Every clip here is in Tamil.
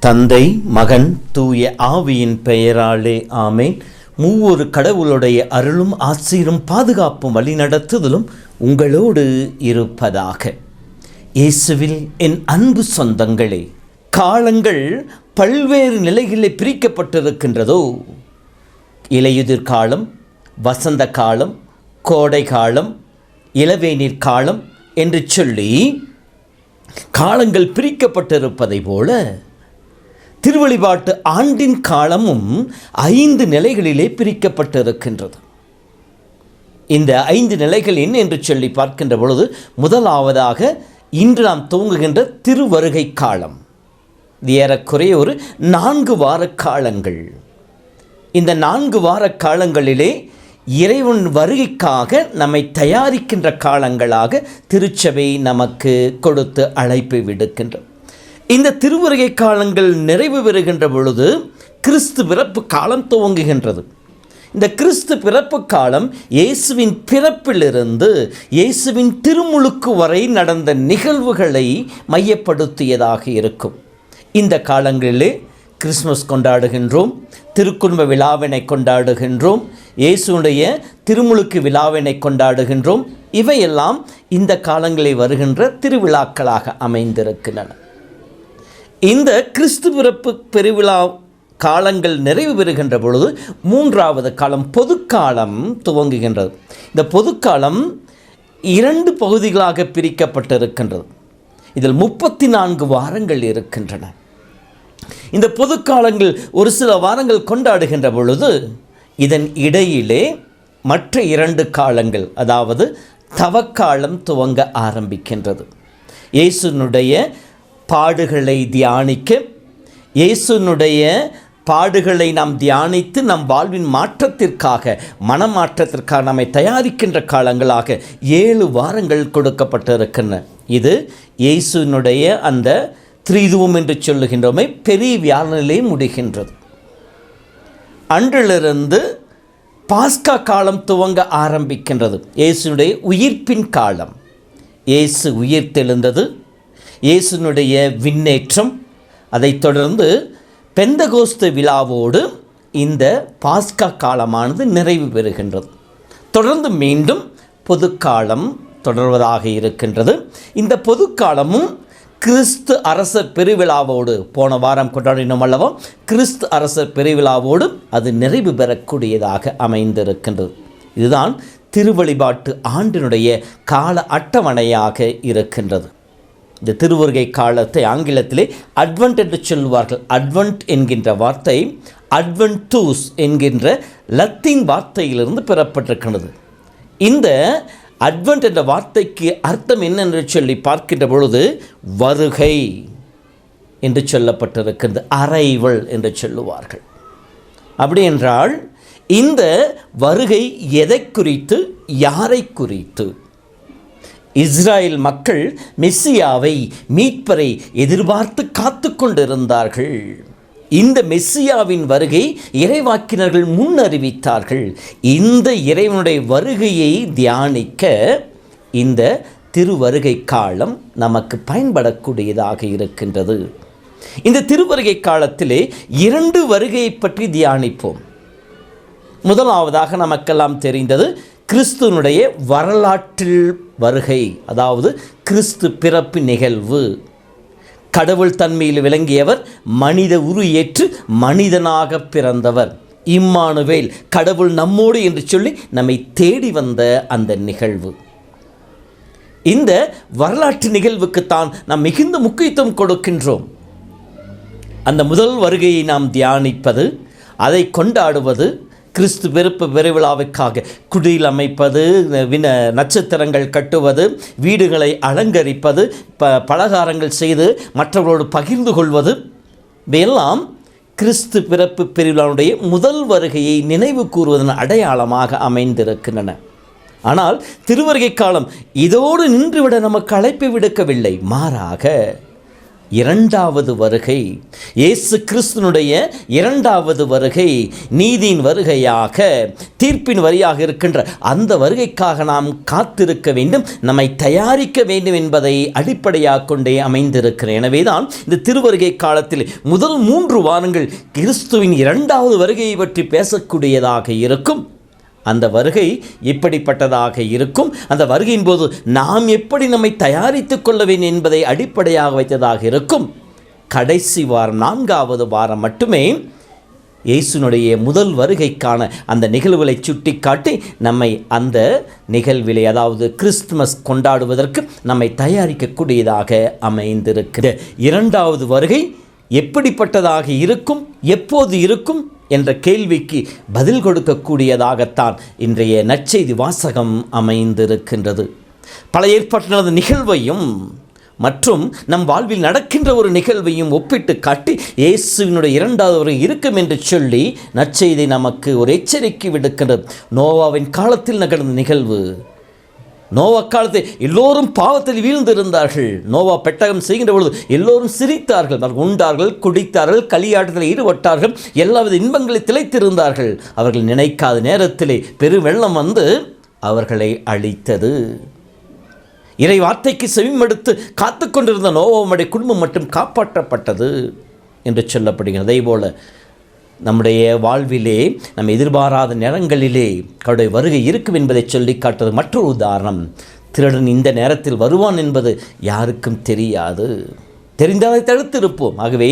தந்தை, மகன், தூய ஆவியின் பெயராலே ஆமேன். மூவொரு கடவுளுடைய அருளும் ஆசீரும் பாதுகாப்பும் வழிநடத்துதலும் உங்களோடு இருப்பதாக. இயேசுவில் என் அன்பு சொந்தங்களே, காலங்கள் பல்வேறு நிலைகளில் பிரிக்கப்பட்டிருக்கின்றதோ. இலையுதிர் காலம், வசந்த காலம், கோடை காலம், இளவேநீர் காலம் என்று சொல்லி காலங்கள் பிரிக்கப்பட்டிருப்பதை போல திருவழிபாட்டு ஆண்டின் காலமும் 5 நிலைகளிலே பிரிக்கப்பட்டிருக்கின்றது. இந்த 5 நிலைகள் என்ன என்று சொல்லி பார்க்கின்ற பொழுது, முதலாவதாக இன்று நாம் துவங்குகின்ற திருவருகை காலம். இது ஏறக்குறைய ஒரு 4 வார காலங்கள். இந்த 4 வார காலங்களிலே இறைவன் வருகைக்காக நம்மை தயாரிக்கின்ற காலங்களாக திருச்சபை நமக்கு கொடுத்து அழைப்பை விடுக்கின்றது. இந்த திருவருகை காலங்கள் நிறைவு பெறுகின்ற பொழுது கிறிஸ்து பிறப்பு காலம் துவங்குகின்றது. இந்த கிறிஸ்து பிறப்பு காலம் இயேசுவின் பிறப்பிலிருந்து இயேசுவின் திருமுழுக்கு வரை நடந்த நிகழ்வுகளை மையப்படுத்தியதாக இருக்கும். இந்த காலங்களிலே கிறிஸ்மஸ் கொண்டாடுகின்றோம், திருக்குடும்ப விழாவினை கொண்டாடுகின்றோம், இயேசுடைய திருமுழுக்கு விழாவினை கொண்டாடுகின்றோம். இவையெல்லாம் இந்த காலங்களில் வருகின்ற திருவிழாக்களாக அமைந்திருக்கின்றன. இந்த கிறிஸ்து பிறப்பு பெருவிழா காலங்கள் நிறைவு பெறுகின்ற பொழுது 3வது காலம் பொதுக்காலம் துவங்குகின்றது. இந்த பொதுக்காலம் 2 பகுதிகளாக பிரிக்கப்பட்டிருக்கின்றது. இதில் 34 வாரங்கள் இருக்கின்றன. இந்த பொதுக்காலங்கள் ஒரு சில வாரங்கள் கொண்டாடுகின்ற பொழுது இதன் இடையிலே மற்ற 2 காலங்கள், அதாவது தவக்காலம் துவங்க ஆரம்பிக்கின்றது. இயேசுனுடைய பாடுகளை தியானிக்க, இயேசுனுடைய பாடுகளை நாம் தியானித்து நம் வாழ்வின் மாற்றத்திற்காக, மனமாற்றத்திற்காக நம்மை தயாரிக்கின்ற காலங்களாக 7 வாரங்கள் கொடுக்கப்பட்டிருக்கின்றன. இது இயேசுனுடைய அந்த திரிதுவம் என்று சொல்லுகின்றோமே பெரிய வியாழனிலே முடிகின்றது. அன்றிலிருந்து பாஸ்கா காலம் துவங்க ஆரம்பிக்கின்றது. இயேசுனுடைய உயிர்ப்பின் காலம், இயேசு உயிர்த்தெழுந்தது, இயேசுனுடைய விண்ணேற்றம், அதைத் தொடர்ந்து பெந்தகோஸ்து விழாவோடு இந்த பாஸ்கா காலமானது நிறைவு பெறுகின்றது. தொடர்ந்து மீண்டும் பொதுக்காலம் தொடர்வதாக இருக்கின்றது. இந்த பொதுக்காலமும் கிறிஸ்து அரசர் பெருவிழாவோடு, போன வாரம் கொண்டாடினோம் அல்லவா, கிறிஸ்து அரசர் பெருவிழாவோடு அது நிறைவு பெறக்கூடியதாக அமைந்திருக்கின்றது. இதுதான் திருவழிபாட்டு ஆண்டினுடைய கால அட்டவணையாக இருக்கின்றது. இந்த திருவருகை காலத்தை ஆங்கிலத்திலே அட்வென்ட் என்று சொல்வார்கள். அட்வென்ட் என்கின்ற வார்த்தை அட்வென்டூஸ் என்கின்ற லத்தீன் வார்த்தையிலிருந்து பெறப்பட்டிருக்கிறது. இந்த அட்வென்ட் என்ற வார்த்தைக்கு அர்த்தம் என்னென்று சொல்லி பார்க்கின்ற பொழுது வருகை என்று சொல்லப்பட்டிருக்கிறது. அரைவல் என்று சொல்லுவார்கள். அப்படி என்றால் இந்த வருகை எதை குறித்து, யாரை குறித்து? இஸ்ராயேல் மக்கள் மெஸ்ஸியாவை, மீட்பரை எதிர்பார்த்து காத்து கொண்டிருந்தார்கள். இந்த மெஸ்ஸியாவின் வருகை இறைவாக்கினர்கள் முன்னறிவித்தார்கள். இந்த இறைவனுடைய வருகையை தியானிக்க இந்த திருவருகை காலம் நமக்கு பயன்படக்கூடியதாக இருக்கின்றது. இந்த திருவருகை காலத்திலே 2 வருகையை பற்றி தியானிப்போம். முதலாவதாக நமக்கெல்லாம் தெரிந்தது கிறிஸ்துவனுடைய வரலாற்றில் வருகை, அதாவது கிறிஸ்து பிறப்பு நிகழ்வு. கடவுள் தன்மையில் விளங்கியவர், மனித உரு ஏற்று மனிதனாக பிறந்தவர், இம்மானுவேல், கடவுள் நம்மோடு என்று சொல்லி நம்மை தேடி வந்த அந்த நிகழ்வு. இந்த வரலாற்று நிகழ்வுக்குத்தான் நாம் மிகுந்த முக்கியத்துவம் கொடுக்கின்றோம். அந்த முதல் வருகையை நாம் தியானிப்பது, அதை கொண்டாடுவது, கிறிஸ்து பிறப்பு பெருவிழாவுக்காக குடில் அமைப்பது, நட்சத்திரங்கள் கட்டுவது, வீடுகளை அலங்கரிப்பது, பலகாரங்கள் செய்து மற்றவர்களோடு பகிர்ந்து கொள்வது, இவையெல்லாம் கிறிஸ்து பிறப்பு பெருவிழாவுடைய முதல் வருகையை நினைவு கூறுவதன் அடையாளமாக அமைந்திருக்கின்றன. ஆனால் திருவருகை காலம் இதோடு நின்றுவிட நமக்கு அழைப்பு விடுக்கவில்லை. மாறாக இரண்டாவது வருகை, இயேசு கிறிஸ்துனுடைய இரண்டாவது வருகை, நீதியின் வருகையாக, தீர்ப்பின் வரியாக இருக்கின்ற அந்த வருகைக்காக நாம் காத்திருக்க வேண்டும், நம்மை தயாரிக்க வேண்டும் என்பதை அடிப்படையாக கொண்டே அமைந்திருக்கிறேன். எனவேதான் இந்த திருவருகை காலத்தில் முதல் 3 வாரங்கள் கிறிஸ்துவின் இரண்டாவது வருகையை பற்றி பேசக்கூடியதாக இருக்கும். அந்த வருகை எப்படிப்பட்டதாக இருக்கும், அந்த வருகையின் போது நாம் எப்படி நம்மை தயாரித்துக் கொள்ள வேண்டும் என்பதை அடிப்படையாக வைத்ததாக இருக்கும். கடைசி வாரம் 4வது வாரம் மட்டுமே இயேசுனுடைய முதல் வருகைக்கான அந்த நிகழ்வுகளை சுட்டிக்காட்டி நம்மை அந்த நிகழ்விலே, அதாவது கிறிஸ்துமஸ் கொண்டாடுவதற்கு நம்மை தயாரிக்கக்கூடியதாக அமைந்திருக்கிறது. இரண்டாவது வருகை எப்படிப்பட்டதாக இருக்கும், எப்போது இருக்கும் என்ற கேள்விக்கு பதில் கொடுக்கக்கூடியதாகத்தான் இன்றைய நற்செய்தி வாசகம் அமைந்திருக்கின்றது. பழைய ஏற்பாட்டினது நிகழ்வையும் மற்றும் நம் வாழ்வில் நடக்கின்ற ஒரு நிகழ்வையும் ஒப்பிட்டு காட்டி இயேசுவினுடைய இரண்டாவது வருகை இருக்கும் என்று சொல்லி நற்செய்தி நமக்கு ஒரு எச்சரிக்கை விடுக்கின்றது. நோவாவின் காலத்தில் நிகழ்ந்த நிகழ்வு. நோவா காலத்தில் எல்லோரும் பாவத்தில் வீழ்ந்திருந்தார்கள். நோவா பெட்டகம் செய்கின்ற பொழுது எல்லோரும் சிரித்தார்கள், உண்டார்கள், குடித்தார்கள், களியாட்டத்தில் ஈடுபட்டார்கள், எல்லாவித இன்பங்களை திளைத்திருந்தார்கள். அவர்கள் நினைக்காத நேரத்திலே பெருவெள்ளம் வந்து அவர்களை அழித்தது. இறை வார்த்தைக்கு செவிமடுத்து காத்து கொண்டிருந்த நோவாவுடைய குடும்பம் மட்டும் காப்பாற்றப்பட்டது என்று சொல்லப்படுகிறது. அதே போல நம்முடைய வாழ்விலே நம்ம எதிர்பாராத நேரங்களிலே அவருடைய வருகை இருக்கும் என்பதை சொல்லி காட்டுவது மற்றொரு உதாரணம். திருடன் இந்த நேரத்தில் வருவான் என்பது யாருக்கும் தெரியாது. தெரிந்தாலை தடுத்திருப்போம். ஆகவே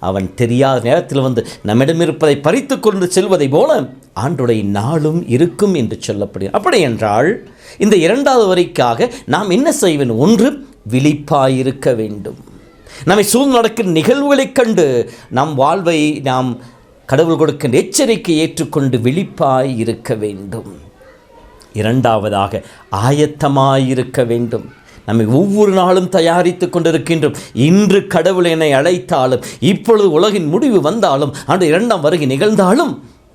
அவன் தெரியாத நேரத்தில் வந்து நம்மிடம் இருப்பதை பறித்து கொண்டு செல்வதை போல ஆண்டுடைய நாளும் இருக்கும் என்று சொல்லப்படுகிறது. அப்படி என்றால் இந்த இரண்டாவது வரைக்காக நாம் என்ன செய்ய வேண்டும்? ஒன்று, விழிப்பாயிருக்க வேண்டும். நம்மை சூழ்ந்து நடக்கிற நிகழ்வுகளைக் கண்டு நம் வாழ்வை நாம் கடவுள் கொடுக்கின்ற எச்சரிக்கை ஏற்றுக்கொண்டு விழிப்பாய் இருக்க வேண்டும். இரண்டாவதாக ஆயத்தமாயிருக்க வேண்டும். நம்மை ஒவ்வொரு நாளும் தயாரித்து கொண்டிருக்கின்றோம். இன்று கடவுள் என்னை அழைத்தாலும், இப்பொழுது உலகின் முடிவு வந்தாலும், அந்த இரண்டாம் வருகை நிகழ்ந்தாலும்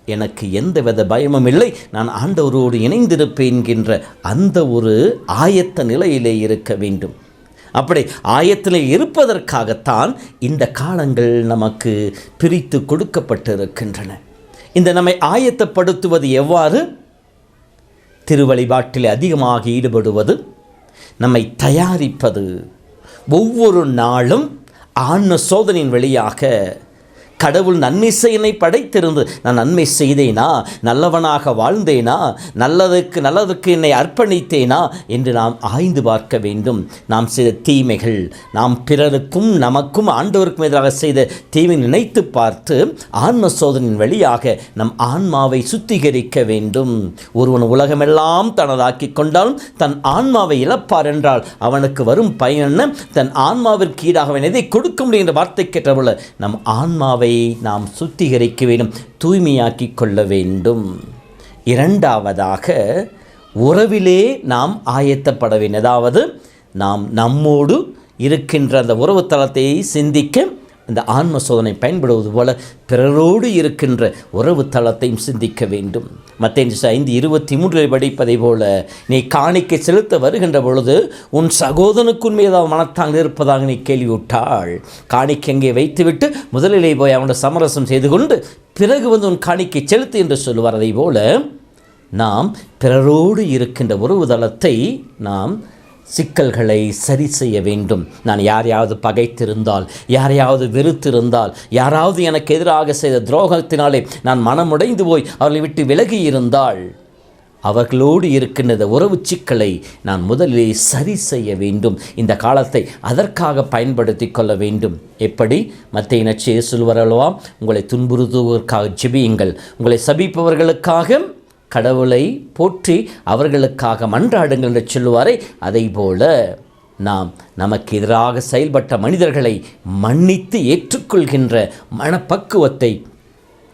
எனக்கு எந்தவித பயமும் இல்லை, நான் ஆண்டவரோடு இணைந்திருப்பேன் என்கின்ற அந்த ஒரு ஆயத்த நிலையிலே இருக்க வேண்டும். அப்படி ஆயத்தில் இருப்பதற்காகத்தான் இந்த காலங்கள் நமக்கு பிரித்து கொடுக்கப்பட்டிருக்கின்றன. இந்த நம்மை ஆயத்தப்படுத்துவது எவ்வாறு? திருவழிபாட்டில் அதிகமாக ஈடுபடுவது, நம்மை தயாரிப்பது, ஒவ்வொரு நாளும் ஆன்ம சோதனையின் வழியாக கடவுள் நன்மை செய்யனை படைத்திருந்து நான் நன்மை செய்தேனா, நல்லவனாக வாழ்ந்தேனா, நல்லதற்கு என்னை அர்ப்பணித்தேனா என்று நாம் ஆய்ந்து பார்க்க வேண்டும். நாம் செய்த தீமைகள், நாம் பிறருக்கும் நமக்கும் ஆண்டவருக்கும் எதிராக செய்த தீமை நினைத்து பார்த்து ஆன்ம சோதனையின் வழியாக நம் ஆன்மாவை சுத்திகரிக்க வேண்டும். ஒருவன் உலகமெல்லாம் தனதாக்கி கொண்டாலும் தன் ஆன்மாவை இழப்பார் என்றால் அவனுக்கு வரும் பயன் என்ன? தன் ஆன்மாவிற்கு ஈடாக அவன் எதை கொடுக்க முடியும் என்ற வார்த்தை கேட்டபோல நம் ஆன்மாவை நாம் சுத்திகரிக்க வேண்டும், தூய்மையாக்கி கொள்ள வேண்டும். இரண்டாவதாக உறவிலே நாம் ஆயத்தப்பட வேண்டும். அதாவது நாம் நம்மோடு இருக்கின்ற அந்த உறவு தளத்தை சிந்திக்க இந்த ஆன்ம சோதனை பயன்படுவது போல பிறரோடு இருக்கின்ற உறவு தளத்தையும் சிந்திக்க வேண்டும். மத்தேயு 5:23 படிப்பதை போல நீ காணிக்கை செலுத்த வருகின்ற பொழுது உன் சகோதரனுக்கு உண்மையாக மனத்தாங்க இருப்பதாக நீ கேள்வியுட்டாள். காணிக்கை அங்கே வைத்துவிட்டு முதலிலே போய் அவனோட சமரசம் செய்து கொண்டு பிறகு வந்து உன் காணிக்கை செலுத்து என்று சொல்லுவார். அதை போல நாம் பிறரோடு இருக்கின்ற உறவு தளத்தை நாம் சிக்கல்களை சரி செய்ய வேண்டும். நான் யாரையாவது பகைத்திருந்தால், யாரையாவது வெறுத்திருந்தால், யாராவது எனக்கு எதிராக செய்த துரோகத்தினாலே நான் மனமுடைந்து போய் அவர்களை விட்டு விலகி இருந்தால் அவர்களோடு இருக்கின்ற உறவு சிக்கலை நான் முதலிலே சரி செய்ய வேண்டும். இந்த காலத்தை அதற்காக பயன்படுத்தி கொள்ள வேண்டும். எப்படி? மத்தேயு நற்செய்தி சொல்வார் அல்லவா, உங்களை துன்புறுத்துவதற்காக ஜெபியுங்கள், உங்களை சபிப்பவர்களுக்காக கடவுளை போற்றி அவர்களுக்காக மன்றாடுங்கள் என்று சொல்லுவாரே, அதை போல நாம் நமக்கு எதிராக செயல்பட்ட மனிதர்களை மன்னித்து ஏற்றுக்கொள்கின்ற மனப்பக்குவத்தை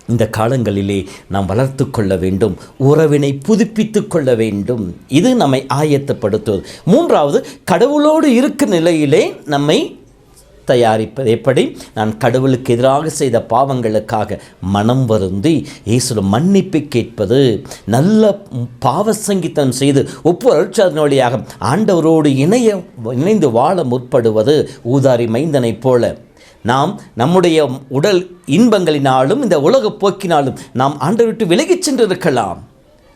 இந்த காலங்களிலே நாம் வளர்த்து கொள்ள வேண்டும். உறவினை புதுப்பித்து கொள்ள வேண்டும். இது நம்மை ஆயத்தப்படுத்துவது. மூன்றாவது, கடவுளோடு இருக்கும் நிலையிலே நம்மை தயாரிப்பது எப்படி? நான் கடவுளுக்கு எதிராக செய்த பாவங்களுக்காக மனம் வருந்தி இயேசு மன்னிப்பு கேட்பது, நல்ல பாவ சங்கீதம் செய்து ஒவ்வொரு அருட்சாதன வழியாக ஆண்டவரோடு இணைந்து வாழ முற்படுவது. ஊதாரி மைந்தனைப் போல நாம் நம்முடைய உடல் இன்பங்களினாலும் இந்த உலக போக்கினாலும் நாம் ஆண்டவரை விட்டு விலகிச் சென்றிருக்கலாம்.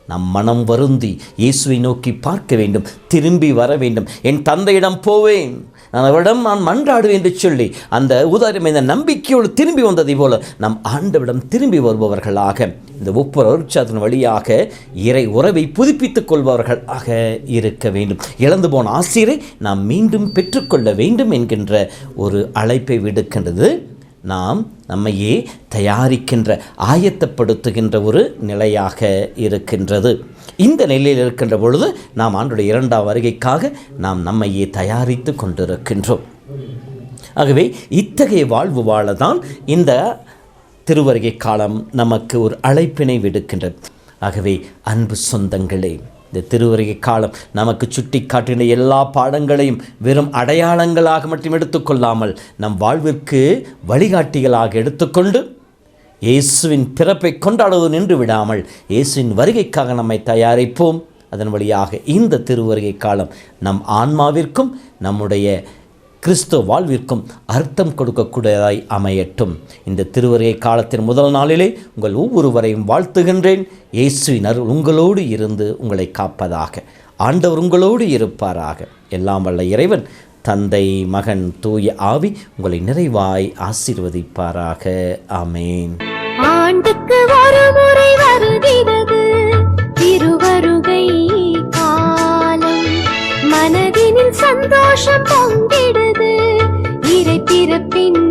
நம் மனம் வருந்தி இயேசுவை நோக்கி பார்க்க வேண்டும், திரும்பி வர வேண்டும். என் தந்தையிடம் போவேன், அவரிடம் நான் மன்றாடுவேன் என்று சொல்லி அந்த உதாரணம் இந்த நம்பிக்கையோடு திரும்பி வந்ததை போல நம் ஆண்டவரிடம் திரும்பி வருபவர்களாக, இந்த ஒவ்வொரு அருட்சாதன வழியாக இறை உறவை புதுப்பித்துக் கொள்பவர்களாக இருக்க வேண்டும். இழந்து போன ஆசிரை நாம் மீண்டும் பெற்றுக்கொள்ள வேண்டும் என்கின்ற ஒரு அழைப்பை விடுக்கின்றது. நாம் நம்மையே தயாரிக்கின்ற, ஆயத்தப்படுத்துகின்ற ஒரு நிலையாக இருக்கின்றது. இந்த நிலையில் இருக்கின்ற பொழுது நாம் ஆண்டவருடைய இரண்டாம் வருகைக்காக நாம் நம்மையே தயாரித்து கொண்டிருக்கின்றோம். ஆகவே இத்தகைய வாழ்வு வாழதான் இந்த திருவருகை காலம் நமக்கு ஒரு அழைப்பினை விடுக்கின்றது. ஆகவே அன்பு சொந்தங்களே, இந்த திருவருகை காலம் நமக்கு சுட்டி காட்டின எல்லா பாடங்களையும் வெறும் அடையாளங்களாக மட்டும் எடுத்துக்கொள்ளாமல் நம் வாழ்விற்கு வழிகாட்டிகளாக எடுத்துக்கொண்டு இயேசுவின் பிறப்பை கொண்டாடுவது நின்று விடாமல் இயேசுவின் வருகைக்காக நம்மை தயாரிப்போம். அதன் வழியாக இந்த திருவருகை காலம் நம் ஆன்மாவிற்கும் நம்முடைய கிறிஸ்துவ வாழ்விற்கும் அர்த்தம் கொடுக்கக்கூடியதாய் அமையட்டும். இந்த திருவருகை காலத்தின் முதல் நாளிலே உங்கள் ஒவ்வொருவரையும் வாழ்த்துகின்றேன். இயேசுவின் அருள் உங்களோடு இருந்து உங்களை காப்பதாக. ஆண்டவர் உங்களோடு இருப்பாராக. எல்லாம் வல்ல இறைவன் தந்தை, மகன், தூய ஆவி உங்களை நிறைவாய் ஆசீர்வதிப்பாராக. ஆமேன். ஆண்டுக்கு ஒரு முறை வருகிறது திருவருகை காலம், மனதினில் சந்தோஷம் பொங்கிடுது இறை பிறப்பின்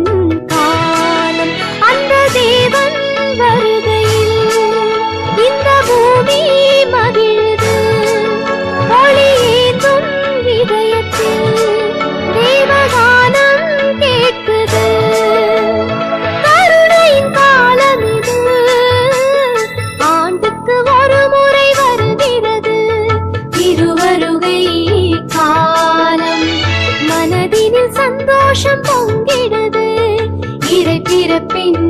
காலம். அந்த தேவன் வருகையில் இந்த பூமி மகிழுது, ஒளியேற்றும் இதயத்தில் தேவகானம் கேட்குது. கருணையின் காலம் இது, ஆண்டுக்கு ஒரு முறை வருகிறது திருவருகை காலம், மனதினில் சந்தோஷம் பொங்கிடுது இறை பிறப்பின்